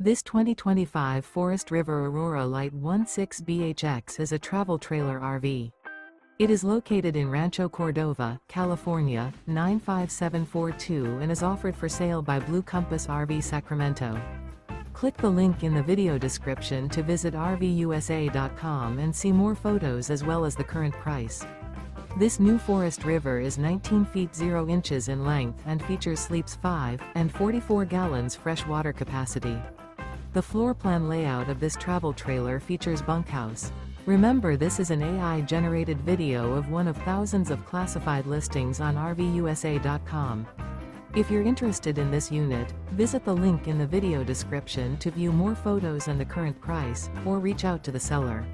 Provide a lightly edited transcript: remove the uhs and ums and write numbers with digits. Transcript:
This 2025 Forest River Aurora Light 16BHX is a travel trailer RV. It is located in Rancho Cordova, California, 95742 and is offered for sale by Blue Compass RV Sacramento. Click the link in the video description to visit RVUSA.com and see more photos as well as the current price. This new Forest River is 19 feet 0 inches in length and features sleeps 5 and 44 gallons fresh water capacity. The floor plan layout of this travel trailer features bunkhouse. Remember, this is an AI-generated video of one of thousands of classified listings on RVUSA.com. If you're interested in this unit, visit the link in the video description to view more photos and the current price, or reach out to the seller.